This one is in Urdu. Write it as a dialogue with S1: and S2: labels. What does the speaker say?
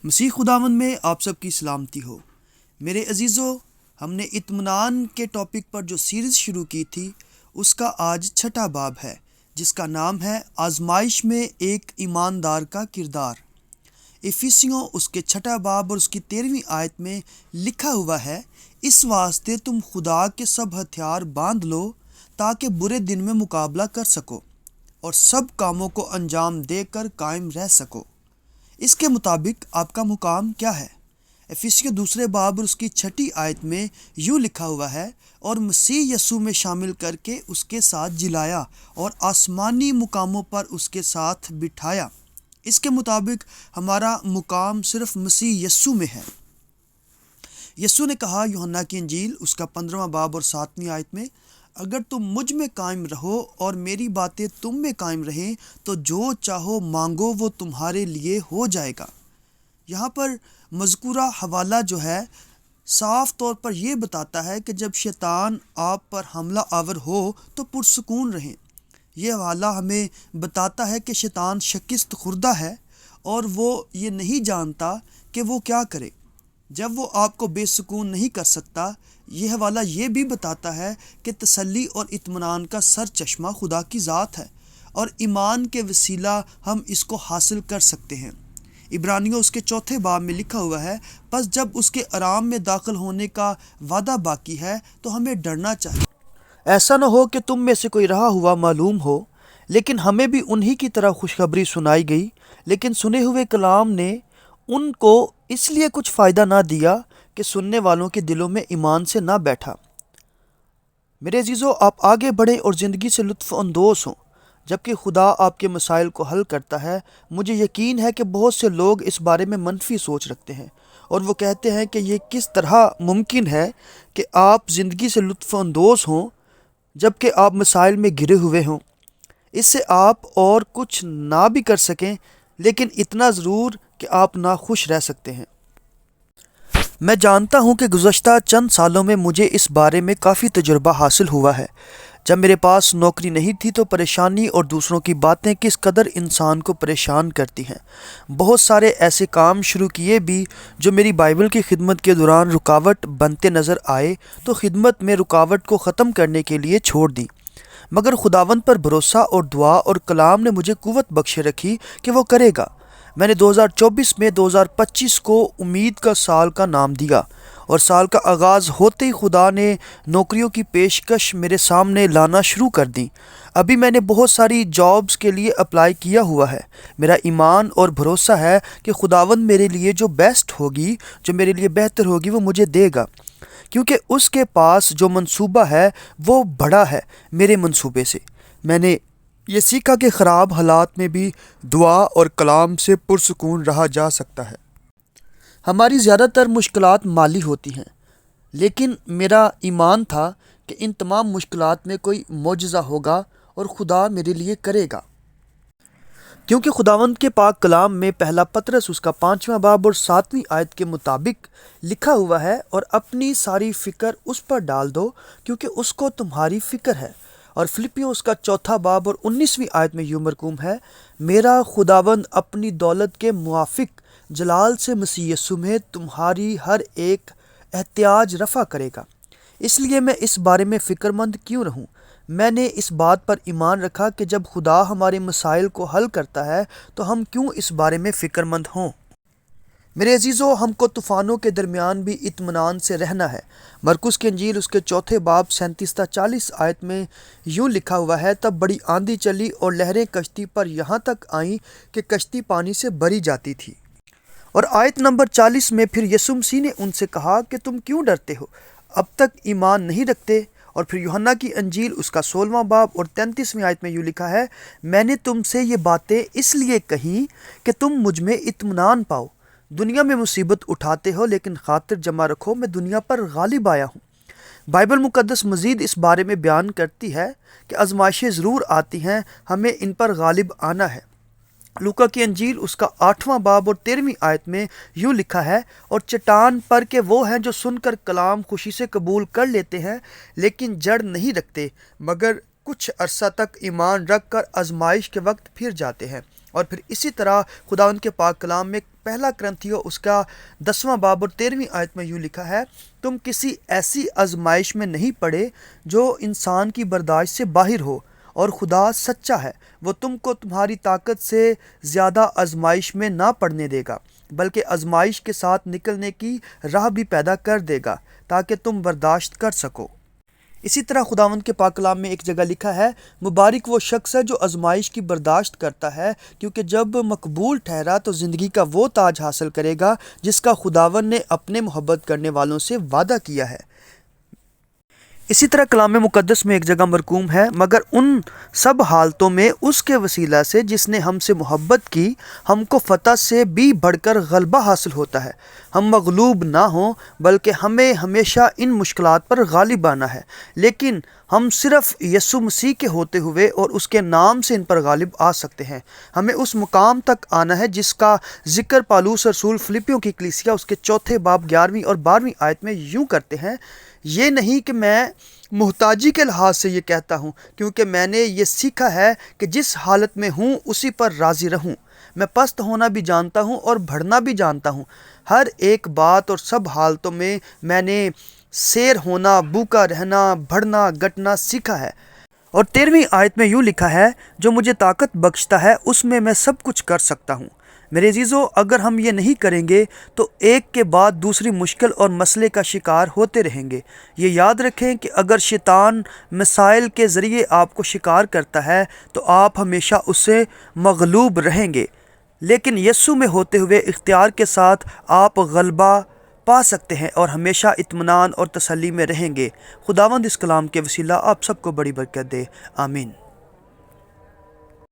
S1: مسیح خداوند میں آپ سب کی سلامتی ہو۔ میرے عزیزو، ہم نے اطمینان کے ٹاپک پر جو سیریز شروع کی تھی اس کا آج چھٹا باب ہے، جس کا نام ہے آزمائش میں ایک ایماندار کا کردار۔ افیسیوں اس کے چھٹا باب اور اس کی 13ویں آیت میں لکھا ہوا ہے، اس واسطے تم خدا کے سب ہتھیار باندھ لو تاکہ برے دن میں مقابلہ کر سکو اور سب کاموں کو انجام دے کر قائم رہ سکو۔ اس کے مطابق آپ کا مقام کیا ہے؟ افیسیوں دوسرے باب اور اس کی چھٹی آیت میں یوں لکھا ہوا ہے، اور مسیح یسوع میں شامل کر کے اس کے ساتھ جلایا اور آسمانی مقاموں پر اس کے ساتھ بٹھایا۔ اس کے مطابق ہمارا مقام صرف مسیح یسوع میں ہے۔ یسوع نے کہا یوحنا کی انجیل اس کا 15واں باب اور 7ویں آیت میں، اگر تم مجھ میں قائم رہو اور میری باتیں تم میں قائم رہیں تو جو چاہو مانگو وہ تمہارے لیے ہو جائے گا۔ یہاں پر مذکورہ حوالہ جو ہے صاف طور پر یہ بتاتا ہے کہ جب شیطان آپ پر حملہ آور ہو تو پرسکون رہیں۔ یہ حوالہ ہمیں بتاتا ہے کہ شیطان شکست خوردہ ہے اور وہ یہ نہیں جانتا کہ وہ کیا کرے۔ جب وہ آپ کو بے سکون نہیں کر سکتا، یہ حوالہ یہ بھی بتاتا ہے کہ تسلی اور اطمینان کا سر چشمہ خدا کی ذات ہے، اور ایمان کے وسیلہ ہم اس کو حاصل کر سکتے ہیں۔ عبرانیوں اس کے چوتھے باب میں لکھا ہوا ہے، پس جب اس کے آرام میں داخل ہونے کا وعدہ باقی ہے تو ہمیں ڈرنا چاہیے۔ ایسا نہ ہو کہ تم میں سے کوئی رہا ہوا معلوم ہو، لیکن ہمیں بھی انہی کی طرح خوشخبری سنائی گئی، لیکن سنے ہوئے کلام نے ان کو اس لیے کچھ فائدہ نہ دیا کہ سننے والوں کے دلوں میں ایمان سے نہ بیٹھا۔ میرے عزیزو، آپ آگے بڑھیں اور زندگی سے لطف اندوز ہوں جبکہ خدا آپ کے مسائل کو حل کرتا ہے۔ مجھے یقین ہے کہ بہت سے لوگ اس بارے میں منفی سوچ رکھتے ہیں، اور وہ کہتے ہیں کہ یہ کس طرح ممکن ہے کہ آپ زندگی سے لطف اندوز ہوں جبکہ آپ مسائل میں گھرے ہوئے ہوں۔ اس سے آپ اور کچھ نہ بھی کر سکیں، لیکن اتنا ضرور کہ آپ ناخوش رہ سکتے ہیں۔ میں جانتا ہوں کہ گزشتہ چند سالوں میں مجھے اس بارے میں کافی تجربہ حاصل ہوا ہے۔ جب میرے پاس نوکری نہیں تھی تو پریشانی اور دوسروں کی باتیں کس قدر انسان کو پریشان کرتی ہیں۔ بہت سارے ایسے کام شروع کیے بھی جو میری بائبل کی خدمت کے دوران رکاوٹ بنتے نظر آئے تو خدمت میں رکاوٹ کو ختم کرنے کے لیے چھوڑ دی، مگر خداوند پر بھروسہ اور دعا اور کلام نے مجھے قوت بخشے رکھی کہ وہ کرے گا۔ میں نے 2024 میں 2025 کو امید کا سال کا نام دیا، اور سال کا آغاز ہوتے ہی خدا نے نوکریوں کی پیشکش میرے سامنے لانا شروع کر دی۔ ابھی میں نے بہت ساری جابز کے لیے اپلائی کیا ہوا ہے۔ میرا ایمان اور بھروسہ ہے کہ خداوند میرے لیے جو بیسٹ ہوگی، جو میرے لیے بہتر ہوگی، وہ مجھے دے گا، کیونکہ اس کے پاس جو منصوبہ ہے وہ بڑا ہے میرے منصوبے سے۔ میں نے یہ سیکھا کہ خراب حالات میں بھی دعا اور کلام سے پرسکون رہا جا سکتا ہے۔ ہماری زیادہ تر مشکلات مالی ہوتی ہیں، لیکن میرا ایمان تھا کہ ان تمام مشکلات میں کوئی معجزہ ہوگا اور خدا میرے لیے کرے گا، کیونکہ خداوند کے پاک کلام میں پہلا پطرس اس کا 5واں باب اور 7ویں آیت کے مطابق لکھا ہوا ہے، اور اپنی ساری فکر اس پر ڈال دو کیونکہ اس کو تمہاری فکر ہے۔ اور فلپیوں اس کا 4 باب اور 19ویں آیت میں یوں مرقوم ہے، میرا خداوند اپنی دولت کے موافق جلال سے مسیح یسوع میں تمہاری ہر ایک احتیاج رفع کرے گا۔ اس لیے میں اس بارے میں فکر مند کیوں رہوں؟ میں نے اس بات پر ایمان رکھا کہ جب خدا ہمارے مسائل کو حل کرتا ہے تو ہم کیوں اس بارے میں فکر مند ہوں؟ میرے عزیزو، ہم کو طوفانوں کے درمیان بھی اطمینان سے رہنا ہے۔ مرقس کی انجیل اس کے 4 باب 37 تا 40 آیت میں یوں لکھا ہوا ہے، تب بڑی آندھی چلی اور لہریں کشتی پر یہاں تک آئیں کہ کشتی پانی سے بھری جاتی تھی۔ اور آیت نمبر 40 میں پھر یسوع مسیح نے ان سے کہا کہ تم کیوں ڈرتے ہو، اب تک ایمان نہیں رکھتے؟ اور پھر یوحنا کی انجیل اس کا 16واں باب اور 33ویں آیت میں یوں لکھا ہے، میں نے تم سے یہ باتیں اس لیے کہیں کہ تم مجھ میں اطمینان پاؤ۔ دنیا میں مصیبت اٹھاتے ہو، لیکن خاطر جمع رکھو میں دنیا پر غالب آیا ہوں۔ بائبل مقدس مزید اس بارے میں بیان کرتی ہے کہ آزمائشیں ضرور آتی ہیں، ہمیں ان پر غالب آنا ہے۔ لوکا کی انجیل اس کا 8واں باب اور 13ویں آیت میں یوں لکھا ہے، اور چٹان پر کے وہ ہیں جو سن کر کلام خوشی سے قبول کر لیتے ہیں لیکن جڑ نہیں رکھتے، مگر کچھ عرصہ تک ایمان رکھ کر آزمائش کے وقت پھر جاتے ہیں۔ اور پھر اسی طرح خداوند کے پاک کلام میں پہلا کرنتھیوں اس کا 10واں باب اور 13ویں آیت میں یوں لکھا ہے، تم کسی ایسی آزمائش میں نہیں پڑے جو انسان کی برداشت سے باہر ہو، اور خدا سچا ہے، وہ تم کو تمہاری طاقت سے زیادہ آزمائش میں نہ پڑنے دے گا، بلکہ آزمائش کے ساتھ نکلنے کی راہ بھی پیدا کر دے گا تاکہ تم برداشت کر سکو۔ اسی طرح خداوند کے پاک کلام میں ایک جگہ لکھا ہے، مبارک وہ شخص ہے جو آزمائش کی برداشت کرتا ہے، کیونکہ جب مقبول ٹھہرا تو زندگی کا وہ تاج حاصل کرے گا جس کا خداوند نے اپنے محبت کرنے والوں سے وعدہ کیا ہے۔ اسی طرح کلام مقدس میں ایک جگہ مرقوم ہے، مگر ان سب حالتوں میں اس کے وسیلہ سے جس نے ہم سے محبت کی، ہم کو فتح سے بھی بڑھ کر غلبہ حاصل ہوتا ہے۔ ہم مغلوب نہ ہوں، بلکہ ہمیں ہمیشہ ان مشکلات پر غالب آنا ہے، لیکن ہم صرف یسوع مسیح کے ہوتے ہوئے اور اس کے نام سے ان پر غالب آ سکتے ہیں۔ ہمیں اس مقام تک آنا ہے جس کا ذکر پالوس رسول فلپیوں کی کلیسیا اس کے 4 باب 11ویں اور 12ویں آیت میں یوں کرتے ہیں، یہ نہیں کہ میں محتاجی کے لحاظ سے یہ کہتا ہوں، کیونکہ میں نے یہ سیکھا ہے کہ جس حالت میں ہوں اسی پر راضی رہوں۔ میں پست ہونا بھی جانتا ہوں اور بڑھنا بھی جانتا ہوں۔ ہر ایک بات اور سب حالتوں میں نے سیر ہونا، بھوکا رہنا، بڑھنا، گھٹنا سیکھا ہے۔ اور 13ویں آیت میں یوں لکھا ہے، جو مجھے طاقت بخشتا ہے اس میں سب کچھ کر سکتا ہوں۔ میرے عزیزو، اگر ہم یہ نہیں کریں گے تو ایک کے بعد دوسری مشکل اور مسئلے کا شکار ہوتے رہیں گے۔ یہ یاد رکھیں کہ اگر شیطان مسائل کے ذریعے آپ کو شکار کرتا ہے تو آپ ہمیشہ اس سے مغلوب رہیں گے، لیکن یسوع میں ہوتے ہوئے اختیار کے ساتھ آپ غلبہ پا سکتے ہیں اور ہمیشہ اطمینان اور تسلی میں رہیں گے۔ خداوند اس کلام کے وسیلہ آپ سب کو بڑی برکت دے، آمین۔